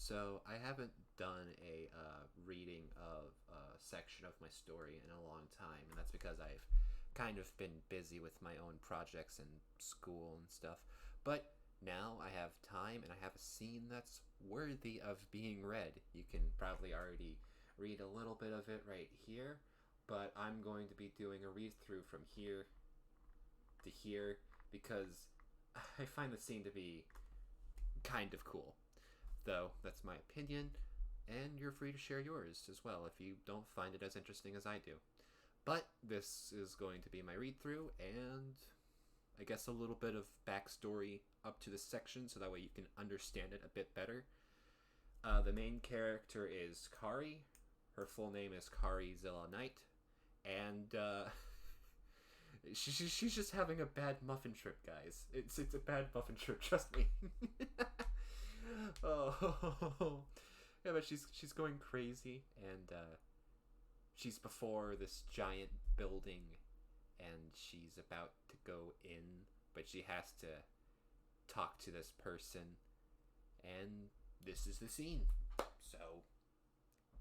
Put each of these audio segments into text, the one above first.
So I haven't done a reading of a section of my story in a long time, and that's because I've kind of been busy with my own projects and school and stuff. But now I have time, and I have a scene that's worthy of being read. You can probably already read a little bit of it right here, but I'm going to be doing a read through from here to here because I find the scene to be kind of cool. Though that's my opinion, and you're free to share yours as well if you don't find it as interesting as I do. But this is going to be my read through, and I guess a little bit of backstory up to this section so that way you can understand it a bit better. The main character is Kari. Her full name is Kari Zilla Knight, and she's just having a bad muffin trip, guys. It's a bad muffin trip, trust me. Oh, yeah, but she's going crazy, and she's before this giant building, and she's about to go in, but she has to talk to this person, and this is the scene. So,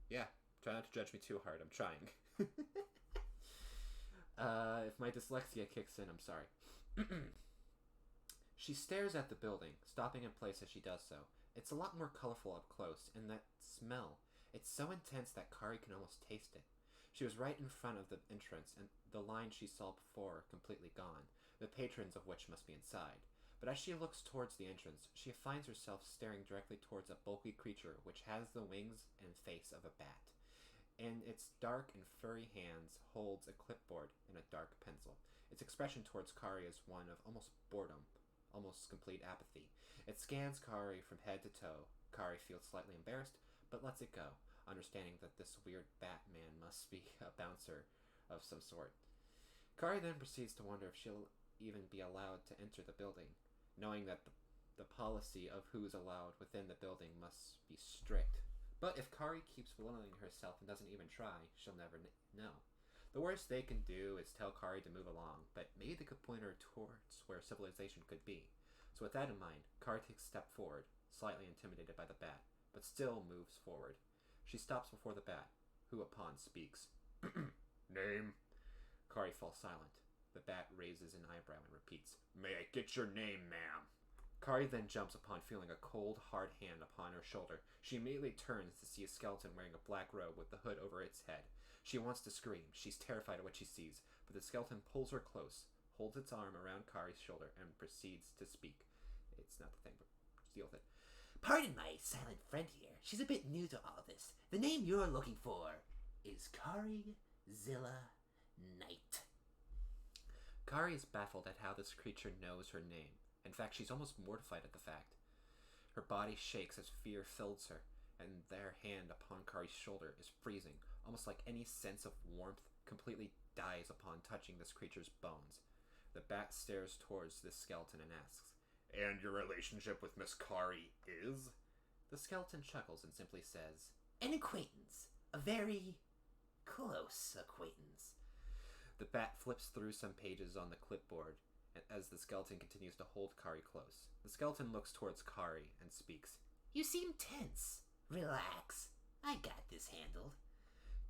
yeah, try not to judge me too hard. I'm trying. If my dyslexia kicks in, I'm sorry. She stares at the building, stopping in place as she does so. It's a lot more colorful up close, and that smell. It's so intense that Kari can almost taste it. She was right in front of the entrance, and the line she saw before completely gone, the patrons of which must be inside. But as she looks towards the entrance, she finds herself staring directly towards a bulky creature which has the wings and face of a bat. In its dark and furry hands holds a clipboard and a dark pencil. Its expression towards Kari is one of almost boredom, almost complete apathy. It scans Kari from head to toe. Kari feels slightly embarrassed, but lets it go, understanding that this weird Batman must be a bouncer of some sort. Kari then proceeds to wonder if she'll even be allowed to enter the building, knowing that the policy of who's allowed within the building must be strict. But if Kari keeps belittling herself and doesn't even try, she'll never know. The worst they can do is tell Kari to move along, but maybe they could point her towards where civilization could be. So with that in mind, Kari takes a step forward, slightly intimidated by the bat, but still moves forward. She stops before the bat, who upon speaks. Name? Kari falls silent. The bat raises an eyebrow and repeats, May I get your name, ma'am? Kari then jumps upon feeling a cold, hard hand upon her shoulder. She immediately turns to see a skeleton wearing a black robe with the hood over its head. She wants to scream. She's terrified of what she sees, but the skeleton pulls her close, holds its arm around Kari's shoulder, and proceeds to speak. It's not the thing, but deal with it. Pardon my silent friend here. She's a bit new to all this. The name you're looking for is Kari Zilla Knight. Kari is baffled at how this creature knows her name. In fact, she's almost mortified at the fact. Her body shakes as fear fills her, and their hand upon Kari's shoulder is freezing, almost like any sense of warmth completely dies upon touching this creature's bones. The bat stares towards this skeleton and asks, And your relationship with Miss Kari is? The skeleton chuckles and simply says, An acquaintance. A very close acquaintance. The bat flips through some pages on the clipboard as the skeleton continues to hold Kari close. The skeleton looks towards Kari and speaks. You seem tense. Relax. I got this handled.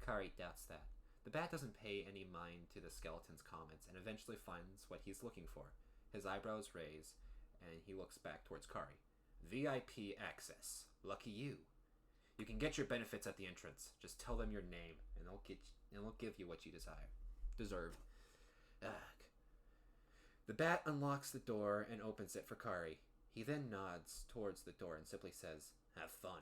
Kari doubts that. The bat doesn't pay any mind to the skeleton's comments and eventually finds what he's looking for. His eyebrows raise, and he looks back towards Kari. VIP access. Lucky you. You can get your benefits at the entrance. Just tell them your name, and they'll give you what you deserve. Ugh. The bat unlocks the door and opens it for Kari. He then nods towards the door and simply says, Have fun.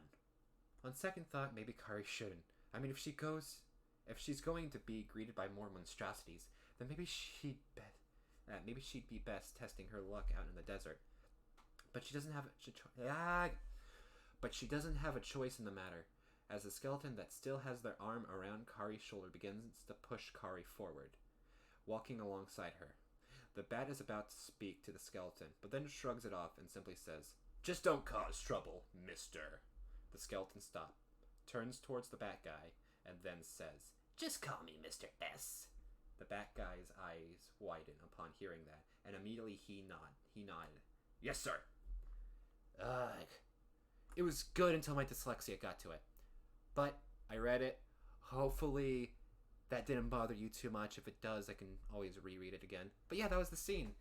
On second thought, maybe Kari shouldn't. I mean, if she's going to be greeted by more monstrosities, then maybe she'd be best testing her luck out in the desert. But she doesn't have a choice in the matter, as the skeleton that still has their arm around Kari's shoulder begins to push Kari forward, walking alongside her. The bat is about to speak to the skeleton, but then shrugs it off and simply says, Just don't cause trouble, mister. The skeleton stops, turns towards the bat guy, and then says, Just call me Mr.S. The bat guy's eyes widen upon hearing that, and immediately he nodded. Yes, sir. Ugh. it was good until my dyslexia got to it. But I read it. Hopefully that didn't bother you too much. If it does, I can always reread it again. But yeah, that was the scene.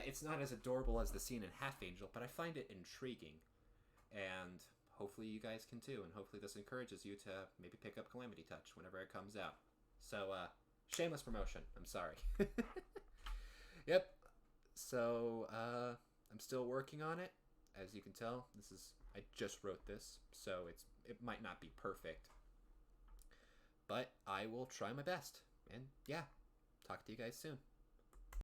It's not as adorable as the scene in Half Angel, but I find it intriguing. And hopefully you guys can too. And hopefully this encourages you to maybe pick up Calamity Touch whenever it comes out. So, shameless promotion. I'm sorry. Yep. So, I'm still working on it. As you can tell, I just wrote this, so it might not be perfect. But I will try my best. And yeah, talk to you guys soon.